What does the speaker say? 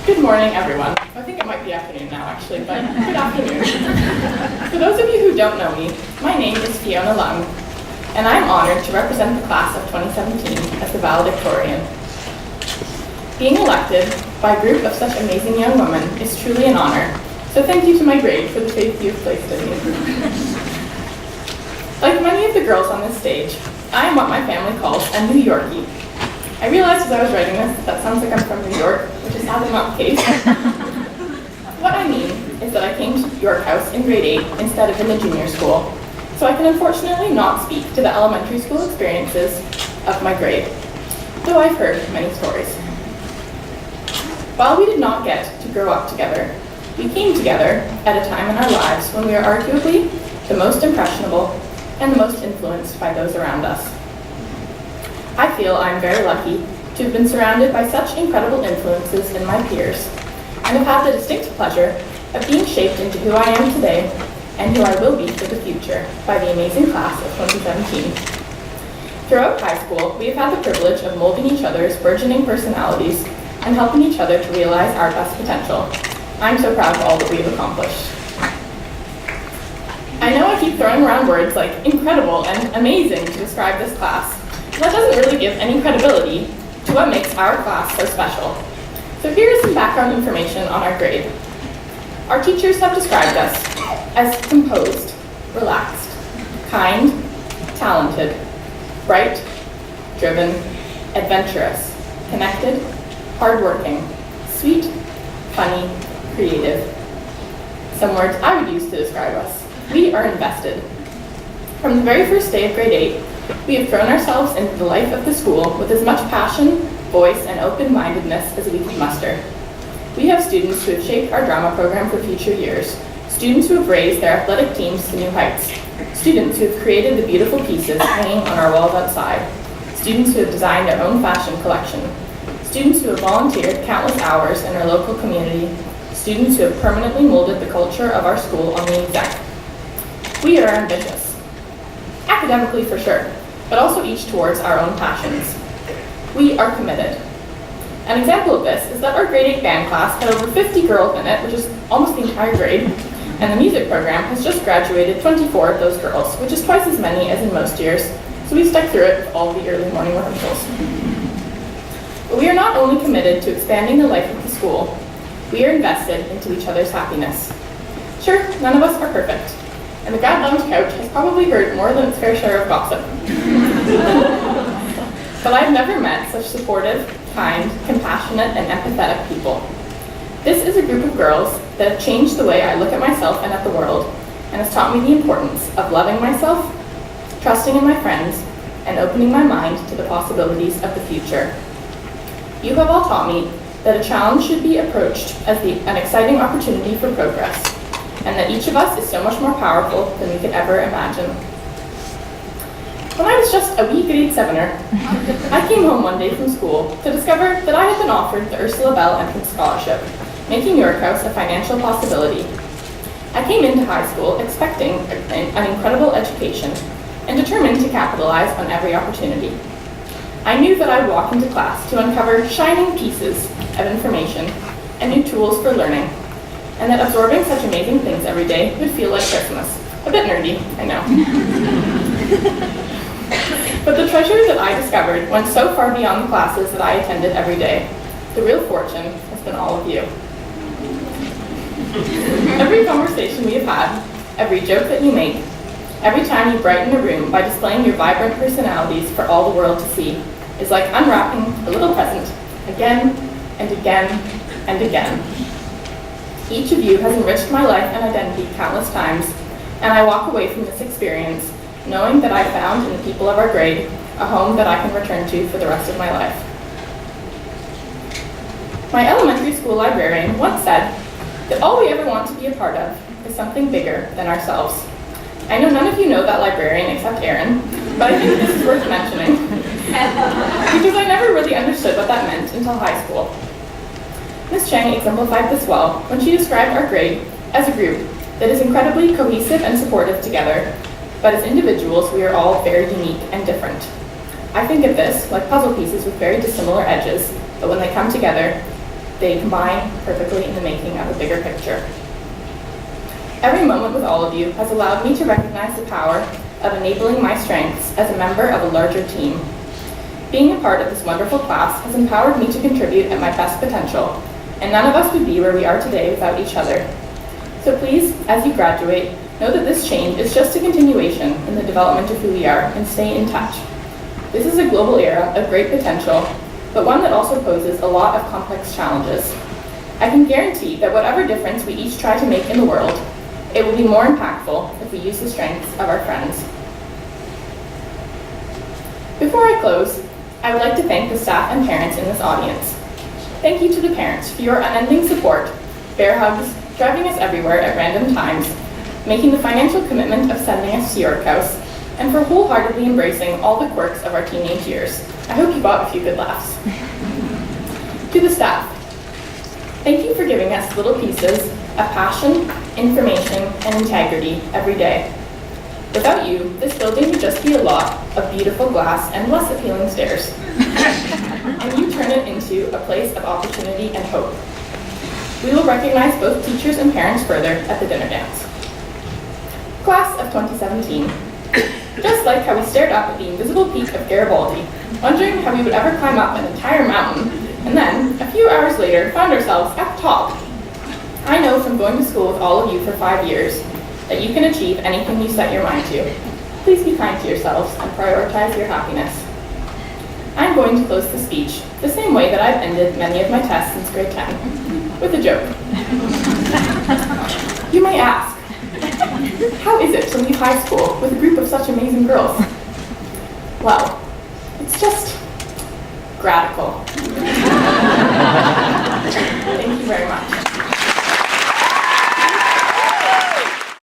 Good morning, everyone. I think it might be afternoon now, actually, but good afternoon. For those of you who don't know me, my name is Fiona Lung, and I'm honored to represent the class of 2017 as the Valedictorian. Being elected by a group of such amazing young women is truly an honor, so thank you to my grade for the faith you've placed in me. Like many of the girls on this stage, I am what my family calls a New Yorkie. I realized as I was writing this that sounds like I'm from New York, which is sadly not the case. What I mean is that I came to York House in grade 8 instead of in the junior school, so I can unfortunately not speak to the elementary school experiences of my grade, though I've heard many stories. While we did not get to grow up together, we came together at a time in our lives when we are arguably the most impressionable and the most influenced by those around us. I feel I'm very lucky to have been surrounded by such incredible influences in my peers, and have had the distinct pleasure of being shaped into who I am today and who I will be for the future by the amazing class of 2017. Throughout high school, we have had the privilege of molding each other's burgeoning personalities and helping each other to realize our best potential. I'm so proud of all that we have accomplished. I know I keep throwing around words like incredible and amazing to describe this class, but that doesn't really give any credibility to what makes our class so special. So here is some background information on our grade. Our teachers have described us as composed, relaxed, kind, talented, bright, driven, adventurous, connected, hardworking, sweet, funny, creative. Some words I would use to describe us. We are invested. From the very first day of grade 8, we have thrown ourselves into the life of the school with as much passion, voice, and open-mindedness as we can muster. We have students who have shaped our drama program for future years, students who have raised their athletic teams to new heights, students who have created the beautiful pieces hanging on our walls outside, students who have designed their own fashion collection, students who have volunteered countless hours in our local community, students who have permanently molded the culture of our school on the exec. We are ambitious. Academically for sure, but also each towards our own passions. We are committed. An example of this is that our grade 8 band class had over 50 girls in it, which is almost the entire grade, and the music program has just graduated 24 of those girls, which is twice as many as in most years, so we stuck through it with all the early morning rehearsals. But we are not only committed to expanding the life of the school, we are invested into each other's happiness. Sure, none of us are perfect, and the Grad Lounge couch has probably heard more than its fair share of gossip. But I've never met such supportive, kind, compassionate, and empathetic people. This is a group of girls that have changed the way I look at myself and at the world, and has taught me the importance of loving myself, trusting in my friends, and opening my mind to the possibilities of the future. You have all taught me that a challenge should be approached as an exciting opportunity for progress, and that each of us is so much more powerful than we could ever imagine. When I was just a wee grade 7er, I came home one day from school to discover that I had been offered the Ursula Bell Entrance Scholarship, making York House a financial possibility. I came into high school expecting an incredible education and determined to capitalize on every opportunity. I knew that I would walk into class to uncover shining pieces of information and new tools for learning, and that absorbing such amazing things every day would feel like Christmas. A bit nerdy, I know. But the treasure that I discovered went so far beyond the classes that I attended every day. The real fortune has been all of you. Every conversation we have had, every joke that you make, every time you brighten a room by displaying your vibrant personalities for all the world to see, is like unwrapping a little present again and again and again. Each of you has enriched my life and identity countless times, and I walk away from this experience knowing that I found in the people of our grade a home that I can return to for the rest of my life. My elementary school librarian once said that all we ever want to be a part of is something bigger than ourselves. I know none of you know that librarian except Erin, but I think this is worth mentioning because I never really understood what that meant until high school. Ms. Chang exemplified this well when she described our grade as a group that is incredibly cohesive and supportive together, but as individuals we are all very unique and different. I think of this like puzzle pieces with very dissimilar edges, but when they come together, They combine perfectly in the making of a bigger picture. Every moment with all of you has allowed me to recognize the power of enabling my strengths as a member of a larger team. Being a part of this wonderful class has empowered me to contribute at my best potential, and none of us would be where we are today without each other. So please, as you graduate, know that this change is just a continuation in the development of who we are, and stay in touch. This is a global era of great potential, but one that also poses a lot of complex challenges. I can guarantee that whatever difference we each try to make in the world, it will be more impactful if we use the strengths of our friends. Before I close, I would like to thank the staff and parents in this audience. Thank you to the parents for your unending support, bear hugs, driving us everywhere at random times, making the financial commitment of sending us to York House, and for wholeheartedly embracing all the quirks of our teenage years. I hope you got a few good laughs. To the staff, thank you for giving us little pieces of passion, information, and integrity every day. Without you, this building would just be a lot of beautiful glass and less appealing stairs. And you turn it into a place of opportunity and hope. We will recognize both teachers and parents further at the dinner dance. Class of 2017. Just like how we stared up at the invisible peak of Garibaldi, wondering how we would ever climb up an entire mountain, and then, a few hours later, found ourselves at the top. I know from going to school with all of you for 5 years that you can achieve anything you set your mind to. Please be kind to yourselves and prioritize your happiness. I'm going to close the speech the same way that I've ended many of my tests since grade 10, with a joke. You may ask, how is it to leave high school with a group of such amazing girls? Well, it's just gradical.